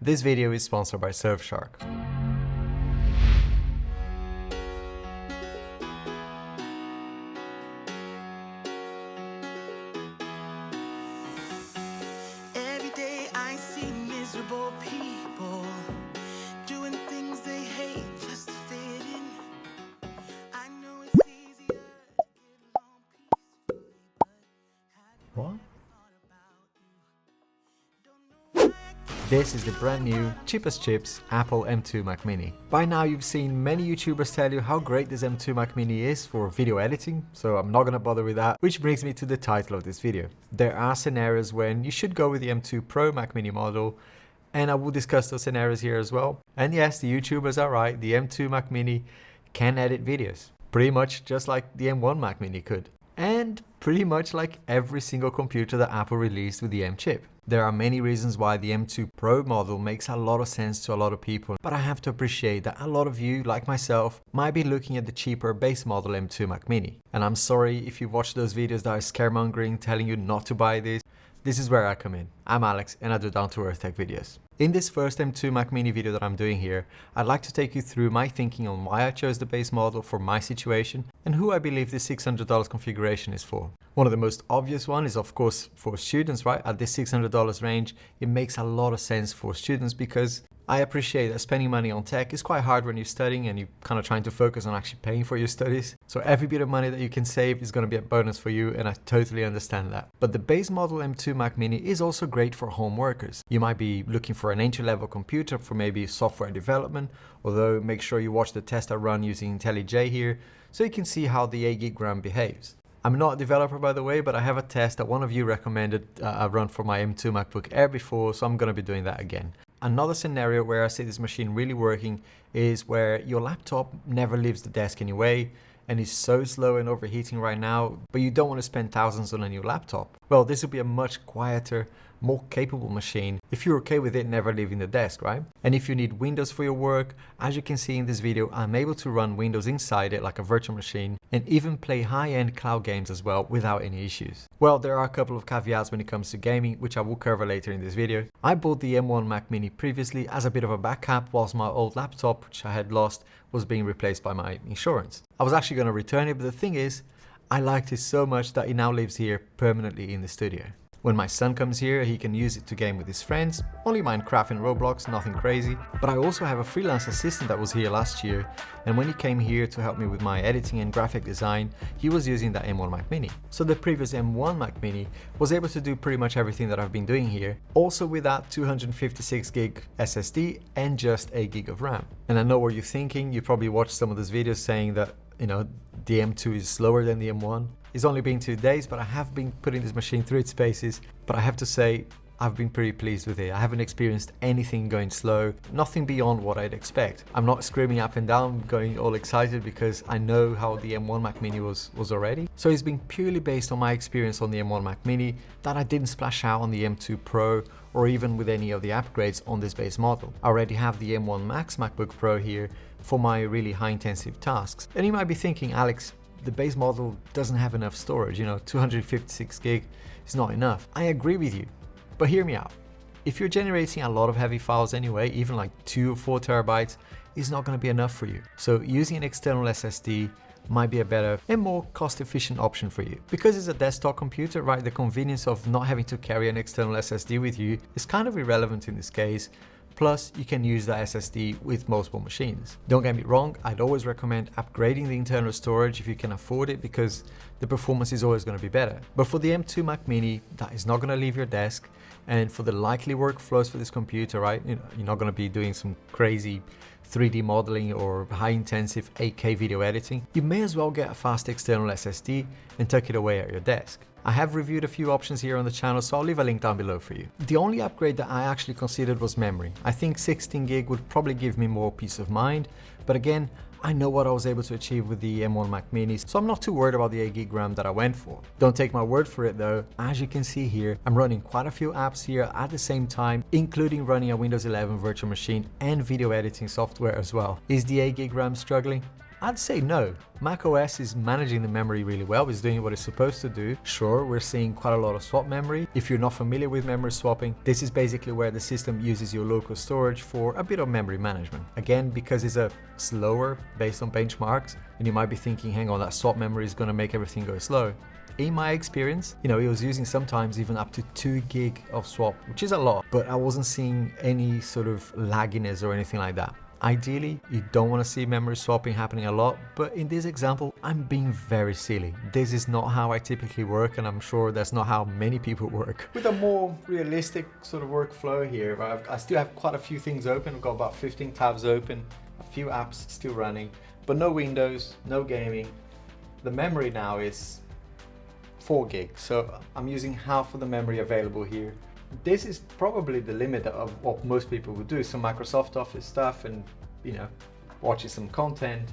This video is sponsored by Surfshark. Every day I see miserable people doing things they hate just to fit in. I know it's easier to get along peacefully, but What? thought about you. Don't know why I This is the brand new, cheap as chips Apple M2 Mac Mini. By now you've seen many YouTubers tell you how great this M2 Mac Mini is for video editing, so I'm not gonna bother with that, which brings me to the title of this video. There are scenarios when you should go with the M2 Pro Mac Mini model, and I will discuss those scenarios here as well. And yes, the YouTubers are right, the M2 Mac Mini can edit videos, pretty much just like the M1 Mac Mini could. And pretty much like every single computer that Apple released with the M chip. There are many reasons why the M2 Pro model makes a lot of sense to a lot of people, but I have to appreciate that a lot of you, like myself, might be looking at the cheaper base model M2 Mac Mini. And I'm sorry if you watch those videos that are scaremongering telling you not to buy this. This is where I come in. I'm Alex and I do down-to-earth tech videos. In this first M2 Mac Mini video that I'm doing here, I'd like to take you through my thinking on why I chose the base model for my situation and who I believe this $600 configuration is for. One of the most obvious one is of course for students, right? At this $600 range, it makes a lot of sense for students because I appreciate that spending money on tech is quite hard when you're studying and you're kind of trying to focus on actually paying for your studies. So every bit of money that you can save is going to be a bonus for you, and I totally understand that. But the base model M2 Mac Mini is also great for home workers. You might be looking for an entry-level computer for maybe software development, although make sure you watch the test I run using IntelliJ here so you can see how the 8GB RAM behaves. I'm not a developer, by the way, but I have a test that one of you recommended I run for my M2 MacBook Air before, so I'm going to be doing that again. Another scenario where I see this machine really working is where your laptop never leaves the desk anyway and is so slow and overheating right now, but you don't want to spend thousands on a new laptop. Well, this will be a much quieter, more capable machine if you're okay with it never leaving the desk, right? And if you need Windows for your work, as you can see in this video, I'm able to run Windows inside it like a virtual machine and even play high-end cloud games as well without any issues. Well, there are a couple of caveats when it comes to gaming, which I will cover later in this video. I bought the M1 Mac Mini previously as a bit of a backup whilst my old laptop, which I had lost, was being replaced by my insurance. I was actually going to return it, but the thing is, I liked it so much that it now lives here permanently in the studio. When my son comes here, he can use it to game with his friends, only Minecraft and Roblox, nothing crazy. But I also have a freelance assistant that was here last year, and when he came here to help me with my editing and graphic design, he was using that M1 Mac Mini. So the previous M1 Mac Mini was able to do pretty much everything that I've been doing here, also with that 256GB SSD and just 8GB of RAM. And I know what you're thinking, you probably watched some of those videos saying that, you know, the M2 is slower than the M1. It's only been 2 days, but I have been putting this machine through its paces. But I have to say, I've been pretty pleased with it. I haven't experienced anything going slow, nothing beyond what I'd expect. I'm not screaming up and down, going all excited because I know how the M1 Mac Mini was already. So it's been purely based on my experience on the M1 Mac Mini that I didn't splash out on the M2 Pro or even with any of the upgrades on this base model. I already have the M1 Max MacBook Pro here for my really high intensive tasks. And you might be thinking, Alex, the base model doesn't have enough storage, 256GB is not enough. I agree with you, but hear me out. If you're generating a lot of heavy files anyway, even like 2 or 4 terabytes, is not going to be enough for you. So using an external SSD might be a better and more cost-efficient option for you. Because it's a desktop computer, right, the convenience of not having to carry an external SSD with you is kind of irrelevant in this case. Plus, you can use that SSD with multiple machines. Don't get me wrong, I'd always recommend upgrading the internal storage if you can afford it because the performance is always going to be better. But for the M2 Mac Mini, that is not going to leave your desk, and for the likely workflows for this computer, right, you're not going to be doing some crazy 3D modeling or high-intensive 8K video editing, you may as well get a fast external SSD and tuck it away at your desk. I have reviewed a few options here on the channel, so I'll leave a link down below for you. The only upgrade that I actually considered was memory. I think 16GB would probably give me more peace of mind, but again, I know what I was able to achieve with the M1 Mac Mini, so I'm not too worried about the 8GB RAM that I went for. Don't take my word for it though, as you can see here, I'm running quite a few apps here at the same time, including running a Windows 11 virtual machine and video editing software as well. Is the 8GB RAM struggling? I'd say no. macOS is managing the memory really well, it's doing what it's supposed to do. Sure, we're seeing quite a lot of swap memory. If you're not familiar with memory swapping, this is basically where the system uses your local storage for a bit of memory management. Again, because it's a slower based on benchmarks, and you might be thinking, hang on, that swap memory is going to make everything go slow. In my experience, it was using sometimes even up to 2 gig of swap, which is a lot, but I wasn't seeing any sort of lagginess or anything like that. Ideally, you don't want to see memory swapping happening a lot, but in this example, I'm being very silly. This is not how I typically work, and I'm sure that's not how many people work. With a more realistic sort of workflow here, I still have quite a few things open. I've got about 15 tabs open, a few apps still running, but no Windows, no gaming. The memory now is 4 gig, so I'm using half of the memory available here. This is probably the limit of what most people would do. Some Microsoft Office stuff and, watching some content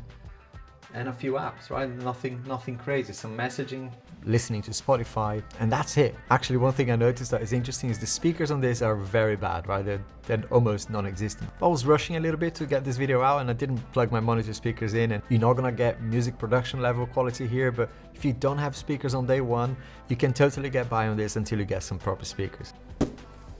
and a few apps, right? Nothing crazy. Some messaging, listening to Spotify, and that's it. Actually, one thing I noticed that is interesting is the speakers on this are very bad, right? They're almost non-existent. I was rushing a little bit to get this video out and I didn't plug my monitor speakers in, and you're not gonna get music production level quality here, but if you don't have speakers on day one, you can totally get by on this until you get some proper speakers.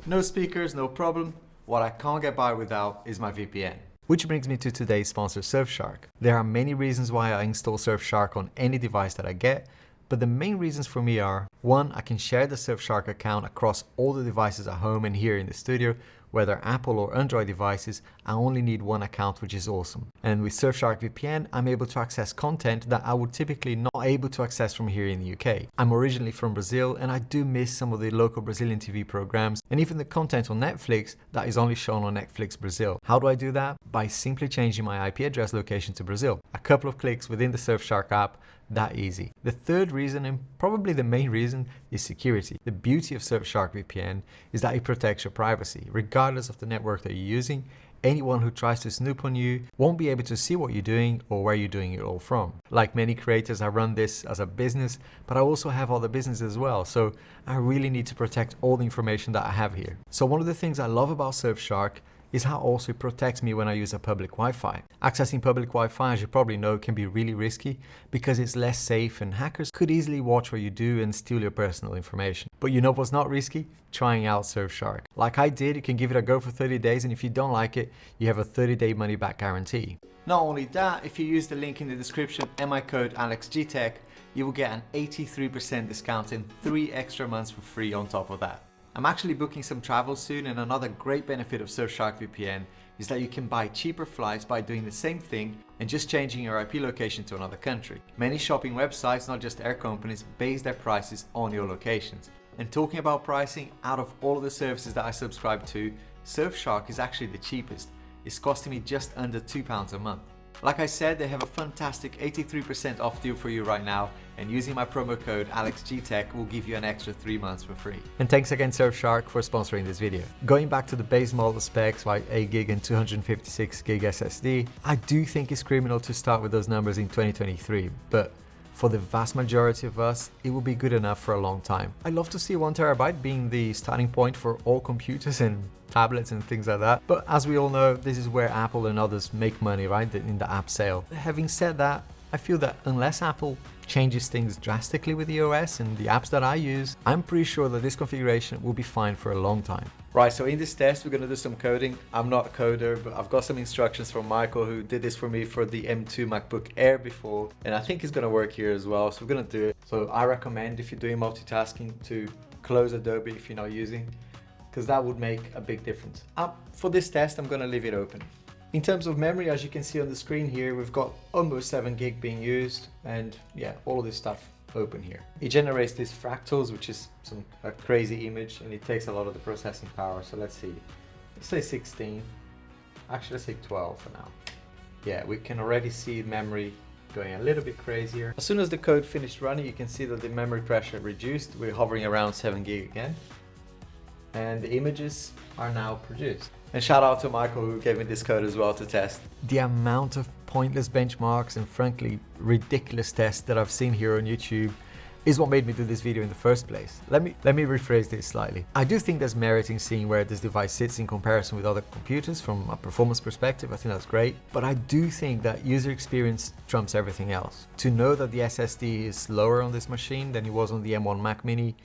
No speakers, no problem. What I can't get by without is my VPN. Which brings me to today's sponsor, Surfshark. There are many reasons why I install Surfshark on any device that I get, but the main reasons for me are: 1, I can share the Surfshark account across all the devices at home and here in the studio. Whether Apple or Android devices, I only need one account, which is awesome. And with Surfshark VPN, I'm able to access content that I would typically not able to access from here in the UK. I'm originally from Brazil, and I do miss some of the local Brazilian TV programs and even the content on Netflix that is only shown on Netflix Brazil. How do I do that? By simply changing my IP address location to Brazil. A couple of clicks within the Surfshark app. That easy. The third reason, and probably the main reason, is security. The beauty of Surfshark VPN is that it protects your privacy. Regardless of the network that you're using, anyone who tries to snoop on you won't be able to see what you're doing or where you're doing it all from. Like many creators, I run this as a business, but I also have other businesses as well, so I really need to protect all the information that I have here. So one of the things I love about Surfshark is how also it protects me when I use a public Wi-Fi. Accessing public Wi-Fi, as you probably know, can be really risky because it's less safe and hackers could easily watch what you do and steal your personal information. But you know what's not risky? Trying out Surfshark. Like I did, you can give it a go for 30 days, and if you don't like it, you have a 30-day money-back guarantee. Not only that, if you use the link in the description and my code AlexGTech, you will get an 83% discount and 3 extra months for free on top of that. I'm actually booking some travel soon, and another great benefit of Surfshark VPN is that you can buy cheaper flights by doing the same thing and just changing your IP location to another country. Many shopping websites, not just air companies, base their prices on your locations. And talking about pricing, out of all of the services that I subscribe to, Surfshark is actually the cheapest. It's costing me just under £2 a month. Like I said, they have a fantastic 83% off deal for you right now, and using my promo code AlexGTech will give you an extra 3 months for free. And thanks again Surfshark for sponsoring this video. Going back to the base model specs like 8 gig and 256 gig SSD, I do think it's criminal to start with those numbers in 2023, but for the vast majority of us, it will be good enough for a long time. I'd love to see 1 terabyte being the starting point for all computers and tablets and things like that. But as we all know, this is where Apple and others make money, right? In the app sale. Having said that, I feel that unless Apple changes things drastically with the OS and the apps that I use, I'm pretty sure that this configuration will be fine for a long time. Right, so in this test, we're gonna do some coding. I'm not a coder, but I've got some instructions from Michael, who did this for me for the M2 MacBook Air before, and I think it's gonna work here as well, so we're gonna do it. So I recommend, if you're doing multitasking, to close Adobe if you're not using, because that would make a big difference. For this test, I'm gonna leave it open. In terms of memory, as you can see on the screen here, we've got almost 7 gig being used, and yeah, all of this stuff open here. It generates these fractals, which is a crazy image, and it takes a lot of the processing power. So let's see, let's say 16. Actually, let's say 12 for now. Yeah, we can already see memory going a little bit crazier. As soon as the code finished running, you can see that the memory pressure reduced. We're hovering around 7 gig again, and the images are now produced. And shout out to Michael, who gave me this code as well to test. The amount of pointless benchmarks and frankly ridiculous tests that I've seen here on YouTube is what made me do this video in the first place. Let me rephrase this slightly. I do think there's merit in seeing where this device sits in comparison with other computers from a performance perspective. I think that's great, but I do think that user experience trumps everything else. To know that the SSD is slower on this machine than it was on the M1 Mac Mini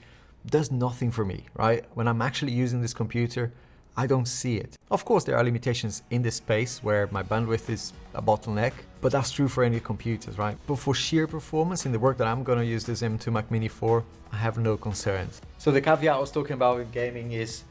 does nothing for me, right? When I'm actually using this computer, I don't see it. Of course, there are limitations in this space where my bandwidth is a bottleneck, but that's true for any computers, right? But for sheer performance in the work that I'm gonna use this M2 Mac Mini for, I have no concerns. So the caveat I was talking about with gaming is,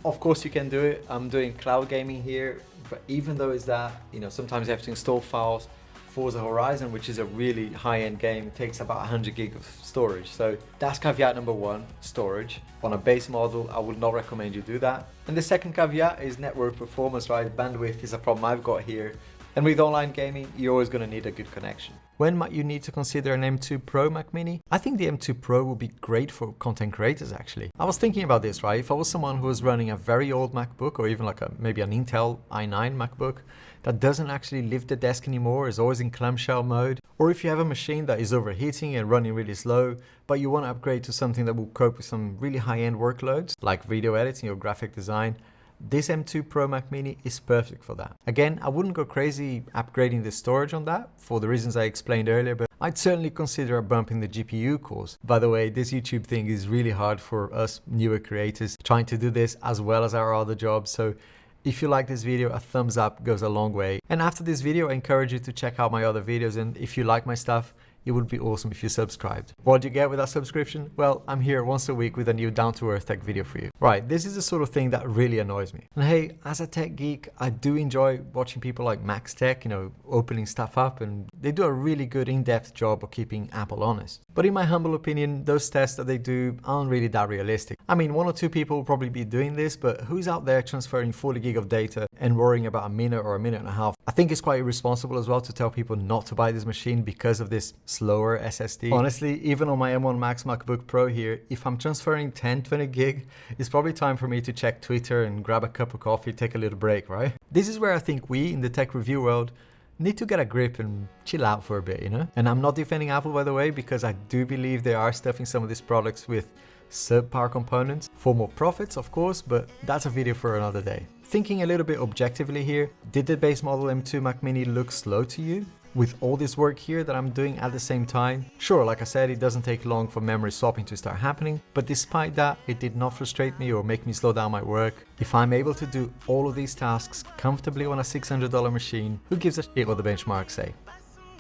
of course you can do it. I'm doing cloud gaming here, but even though it's that, you know, sometimes you have to install files. Forza Horizon, which is a really high-end game, takes about 100 gig of storage. So that's caveat number one, storage. On a base model, I would not recommend you do that. And the second caveat is network performance, right? Bandwidth is a problem I've got here. And with online gaming, you're always going to need a good connection. When might you need to consider an M2 Pro Mac Mini? I think the M2 Pro would be great for content creators actually. I was thinking about this, right? If I was someone who was running a very old MacBook or even like maybe an Intel i9 MacBook that doesn't actually lift the desk anymore, is always in clamshell mode, or if you have a machine that is overheating and running really slow, but you want to upgrade to something that will cope with some really high-end workloads like video editing or graphic design, this M2 Pro Mac Mini is perfect for that. Again, I wouldn't go crazy upgrading the storage on that for the reasons I explained earlier, but I'd certainly consider bumping the GPU cores. By the way, this YouTube thing is really hard for us newer creators trying to do this as well as our other jobs. So if you like this video, a thumbs up goes a long way. And after this video, I encourage you to check out my other videos. And if you like my stuff, it would be awesome if you subscribed. What do you get with that subscription? Well, I'm here once a week with a new down-to-earth tech video for you. Right, this is the sort of thing that really annoys me. And hey, as a tech geek, I do enjoy watching people like Max Tech, you know, opening stuff up, and they do a really good in-depth job of keeping Apple honest. But in my humble opinion, those tests that they do aren't really that realistic. I mean, 1 or 2 people will probably be doing this, but who's out there transferring 40 gig of data and worrying about a minute or a minute and a half? I think it's quite irresponsible as well to tell people not to buy this machine because of this slower SSD. Honestly, even on my M1 Max MacBook Pro here, if I'm transferring 10-20 gig, it's probably time for me to check Twitter and grab a cup of coffee, take a little break, right? This is where I think we in the tech review world need to get a grip and chill out for a bit, you know? And I'm not defending Apple, by the way, because I do believe they are stuffing some of these products with subpar components for more profits, of course, but that's a video for another day. Thinking a little bit objectively here, did the base model M2 Mac Mini look slow to you? With all this work here that I'm doing at the same time? Sure, like I said, it doesn't take long for memory swapping to start happening, but despite that, it did not frustrate me or make me slow down my work. If I'm able to do all of these tasks comfortably on a $600 machine, who gives a shit what the benchmarks say?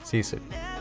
See you soon.